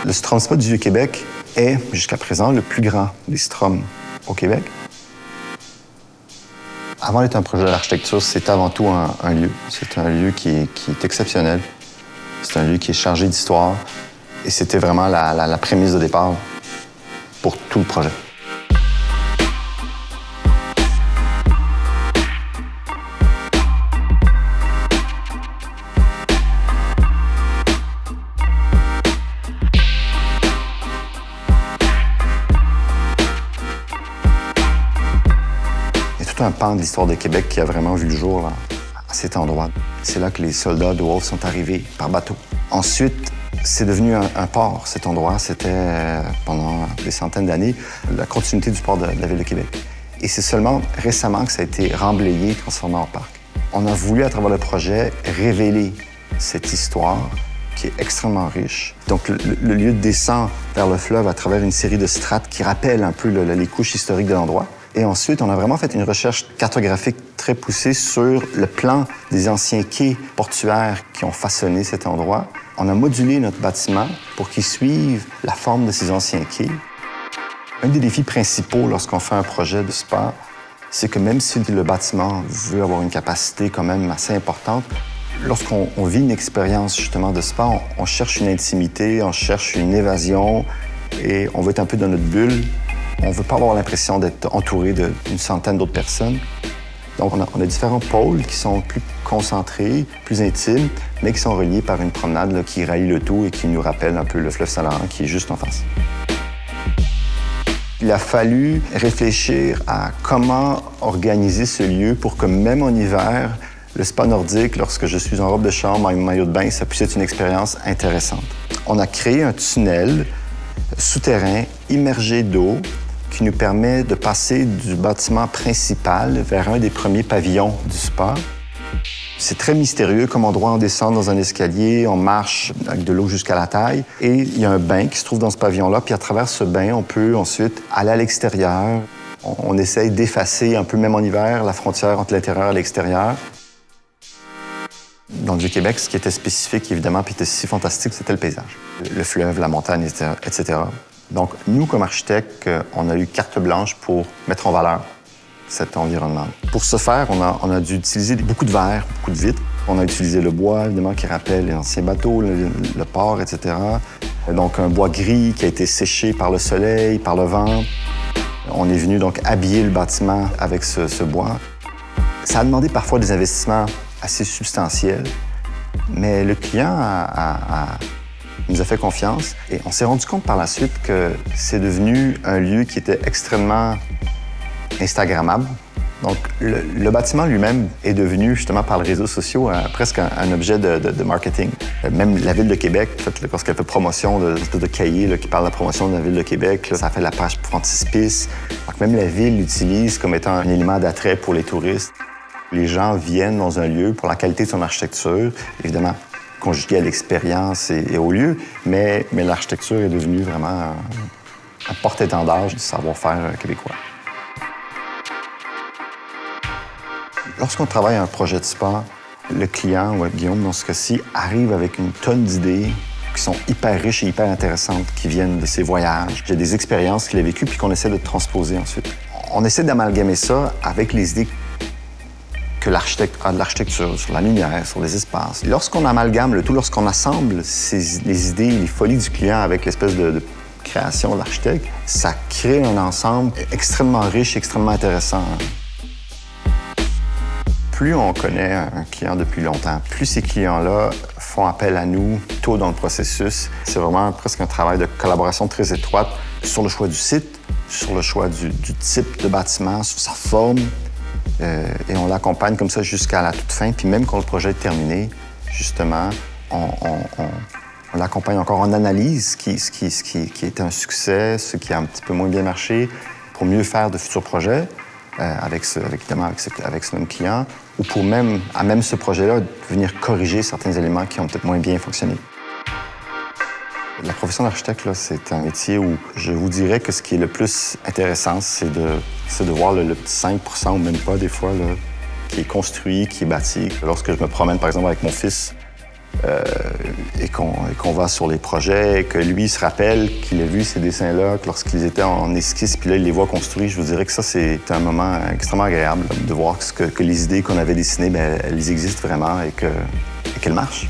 Le Strom Spa du Vieux-Québec est, jusqu'à présent, le plus grand des Stroms au Québec. Avant d'être un projet d'architecture, c'est avant tout un lieu. C'est un lieu qui est exceptionnel. C'est un lieu qui est chargé d'histoire. Et c'était vraiment la prémisse de départ pour tout le projet. Un pan de l'histoire de Québec qui a vraiment vu le jour là, à cet endroit. C'est là que les soldats de Wolfe sont arrivés par bateau. Ensuite, c'est devenu un port, cet endroit. C'était, pendant des centaines d'années, la continuité du port de la ville de Québec. Et c'est seulement récemment que ça a été remblayé, transformé en parc. On a voulu, à travers le projet, révéler cette histoire qui est extrêmement riche. Donc, le lieu descend vers le fleuve à travers une série de strates qui rappellent un peu les couches historiques de l'endroit. Et ensuite, on a vraiment fait une recherche cartographique très poussée sur le plan des anciens quais portuaires qui ont façonné cet endroit. On a modulé notre bâtiment pour qu'il suive la forme de ces anciens quais. Un des défis principaux lorsqu'on fait un projet de spa, c'est que même si le bâtiment veut avoir une capacité quand même assez importante, lorsqu'on vit une expérience justement de spa, on cherche une intimité, on cherche une évasion et on veut être un peu dans notre bulle. On ne veut pas avoir l'impression d'être entouré d'une centaine d'autres personnes. Donc, on a différents pôles qui sont plus concentrés, plus intimes, mais qui sont reliés par une promenade là, qui relie le tout et qui nous rappelle un peu le fleuve Saint-Laurent qui est juste en face. Il a fallu réfléchir à comment organiser ce lieu pour que même en hiver, le spa nordique, lorsque je suis en robe de chambre, en maillot de bain, ça puisse être une expérience intéressante. On a créé un tunnel souterrain immergé d'eau qui nous permet de passer du bâtiment principal vers un des premiers pavillons du spa. C'est très mystérieux comme endroit. On descend dans un escalier, on marche avec de l'eau jusqu'à la taille et il y a un bain qui se trouve dans ce pavillon-là. Puis à travers ce bain, on peut ensuite aller à l'extérieur. On essaye d'effacer un peu, même en hiver, la frontière entre l'intérieur et l'extérieur. Dans le Vieux-Québec, ce qui était spécifique, évidemment, puis était si fantastique, c'était le paysage. Le fleuve, la montagne, etc. Donc, nous, comme architectes, on a eu carte blanche pour mettre en valeur cet environnement. Pour ce faire, on a dû utiliser beaucoup de verre, beaucoup de vitres. On a utilisé le bois, évidemment, qui rappelle les anciens bateaux, le port, etc. Donc, un bois gris qui a été séché par le soleil, par le vent. On est venu donc habiller le bâtiment avec ce bois. Ça a demandé parfois des investissements assez substantiels, mais le client nous a fait confiance et on s'est rendu compte par la suite que c'est devenu un lieu qui était extrêmement instagrammable. Donc, le bâtiment lui-même est devenu, justement, par les réseaux sociaux, presque un objet de marketing. Même la Ville de Québec, en fait, lorsqu'elle fait promotion de cahiers là, qui parle de la promotion de la Ville de Québec, là, ça fait la page frontispice. Donc, même la Ville l'utilise comme étant un élément d'attrait pour les touristes. Les gens viennent dans un lieu pour la qualité de son architecture, évidemment conjuguée à l'expérience et au lieu, mais l'architecture est devenue vraiment un porte-étendard du savoir-faire québécois. Lorsqu'on travaille un projet de spa, le client, ou Guillaume dans ce cas-ci, arrive avec une tonne d'idées qui sont hyper riches et hyper intéressantes, qui viennent de ses voyages. J'ai des expériences qu'il a vécues puis qu'on essaie de transposer ensuite. On essaie d'amalgamer ça avec les idées que l'architecte a de l'architecture, sur la lumière, sur les espaces. Lorsqu'on amalgame le tout, lorsqu'on assemble les idées, les folies du client avec l'espèce de création de l'architecte, ça crée un ensemble extrêmement riche, extrêmement intéressant. Plus on connaît un client depuis longtemps, plus ces clients-là font appel à nous tôt dans le processus. C'est vraiment presque un travail de collaboration très étroite sur le choix du site, sur le choix du type de bâtiment, sur sa forme. Et on l'accompagne comme ça jusqu'à la toute fin. Puis même quand le projet est terminé, justement, on l'accompagne encore en analyse, ce qui est un succès, ce qui a un petit peu moins bien marché, pour mieux faire de futurs projets avec ce même client, ou pour même, à même ce projet-là, venir corriger certains éléments qui ont peut-être moins bien fonctionné. La profession d'architecte, c'est un métier où je vous dirais que ce qui est le plus intéressant, c'est de voir le petit 5 % ou même pas des fois, là, qui est construit, qui est bâti. Lorsque je me promène, par exemple, avec mon fils et qu'on va sur les projets, et que lui se rappelle qu'il a vu ces dessins-là lorsqu'ils étaient en esquisse, puis là, il les voit construits. Je vous dirais que ça, c'est un moment extrêmement agréable de voir que les idées qu'on avait dessinées, bien, elles existent vraiment et qu'elles marchent.